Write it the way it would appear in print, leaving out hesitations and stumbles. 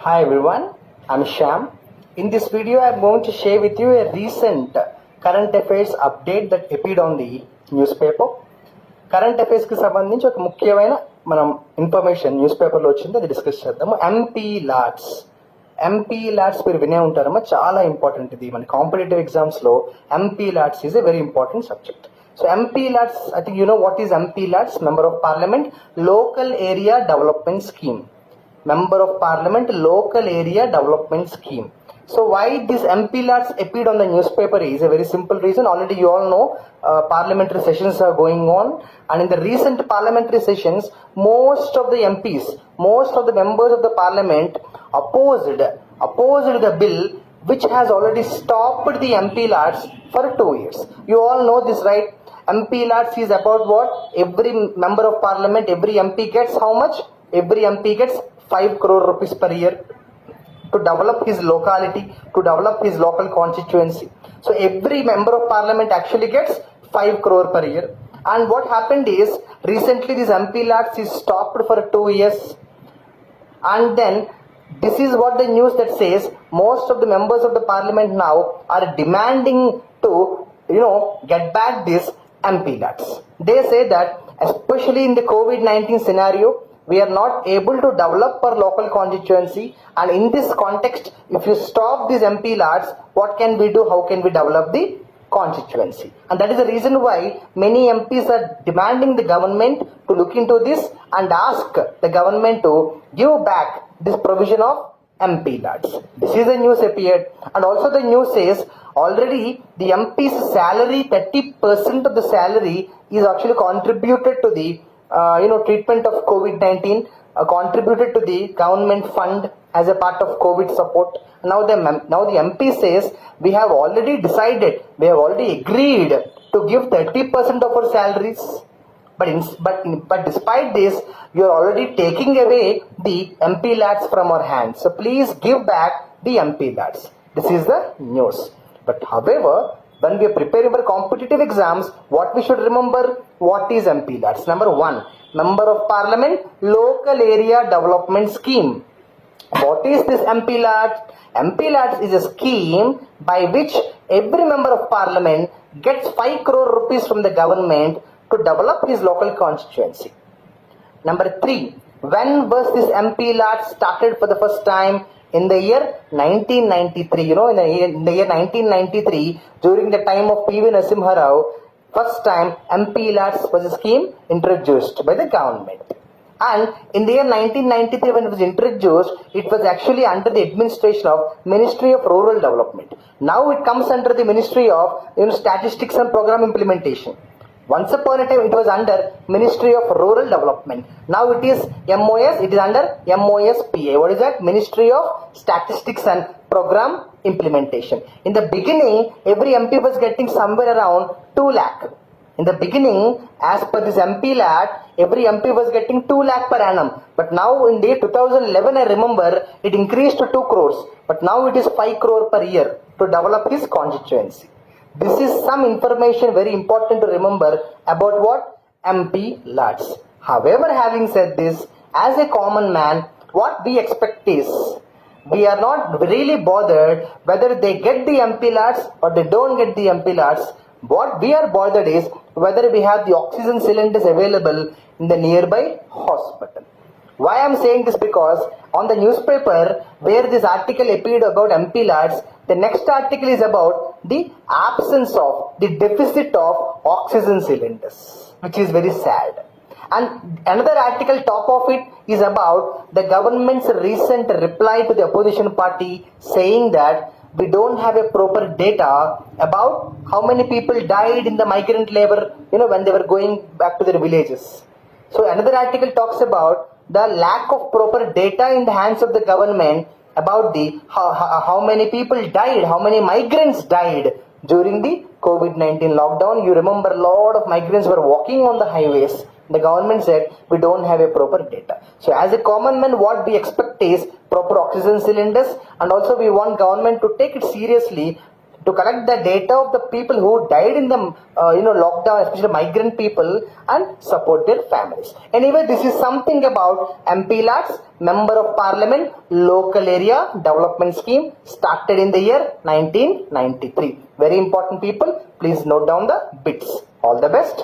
Hi everyone, I'm Sham. In this video, I'm going to share with you a recent current affairs update that appeared on the newspaper. Current అఫైర్స్కి సంబంధించి ఒక ముఖ్యమైన మనం information news పేపర్లో వచ్చింది, అది discuss చేద్దాము. ఎంపీ లాడ్స్ మీరు వినే ఉంటారమ్మా, చాలా ఇంపార్టెంట్ ఇది మన కాంపిటేటివ్ ఎగ్జామ్స్లో. MP LADS is a very important subject. So MP LADS, I think you know what is MP LADS. Member of parliament local area development scheme. Member of Parliament Local Area Development Scheme. So why this MPLADS appeared on the newspaper is a very simple reason. Already you all know parliamentary sessions are going on, and in the recent parliamentary sessions, most of the MPs, most of the members of the parliament opposed the bill which has already stopped the MPLADS for 2 years. You all know this, right? MPLADS is about what? Every member of parliament, every MP gets how much? Every MP gets 5 crore rupees per year to develop his locality, to develop his local constituency. So every member of parliament actually gets 5 crore per year. And what happened is, recently this MPLADS is stopped for 2 years. And then this is what the news that says most of the members of the parliament now are demanding to, get back this MPLADS. They say that especially in the COVID-19 scenario, we are not able to develop our local constituency, and in this context, if you stop these MPLADS, what can we do? How can we develop the constituency? And that is the reason why many MPs are demanding the government to look into this and ask the government to give back this provision of MPLADS. This is the news appeared, and also the news says already the MP's salary, 30% of the salary is actually contributed to the treatment of COVID-19, contributed to the government fund as a part of COVID support. Now the MP says we have already decided, we have already agreed to give 30% of our salaries. But despite this, you are already taking away the MPLADS from our hands. So please give back the MPLADS. This is the news. But however, when we are preparing for competitive exams, what we should remember? What is MPLADS? Number 1, Member of Parliament Local Area Development Scheme. What is this MPLADS? MPLADS is a scheme by which every member of parliament gets 5 crore rupees from the government to develop his local constituency. Number 3, when was this MPLADS started for the first time? In the year 1993, in the year 1993, during the time of P.V. Narasimha Rao, first time MPLADS was a scheme introduced by the government. And in the year 1993, when it was introduced, it was actually under the administration of Ministry of Rural Development. Now it comes under the Ministry of Statistics and Program Implementation. Once upon a time, it was under Ministry of Rural Development. Now it is MOS, it is under MOSPA. What is that? Ministry of Statistics and Program Implementation. In the beginning, every MP was getting somewhere around 2 lakh. In the beginning, as per this MPLAD, every MP was getting 2 lakh per annum. But now in the year 2011, I remember, it increased to 2 crores. But now it is 5 crore per year to develop his constituency. This is some information very important to remember about what? MPLADS. However, having said this, as a common man, what we expect is, we are not really bothered whether they get the MPLADS or they don't get the MPLADS. What we are bothered is whether we have the oxygen cylinders available in the nearby hospital. Why I am saying this? Because on the newspaper where this article appeared about MPLADS, the next article is about the absence of, the deficit of oxygen cylinders, which is very sad. And another article top of it is about the government's recent reply to the opposition party saying that we don't have a proper data about how many people died in the migrant labor, when they were going back to their villages. So another article talks about the lack of proper data in the hands of the government about the how many people died, how many migrants died during the COVID-19 lockdown. You remember a lot of migrants were walking on the highways. The government said we don't have a proper data. So as a common man, what we expect is proper oxygen cylinders, and also we want government to take it seriously to collect the data of the people who died in the lockdown, especially migrant people, and support their families. Anyway, this is something about MPLADS, Member of Parliament Local Area Development Scheme, started in the year 1993. Very important people, please note down the bits. All the best.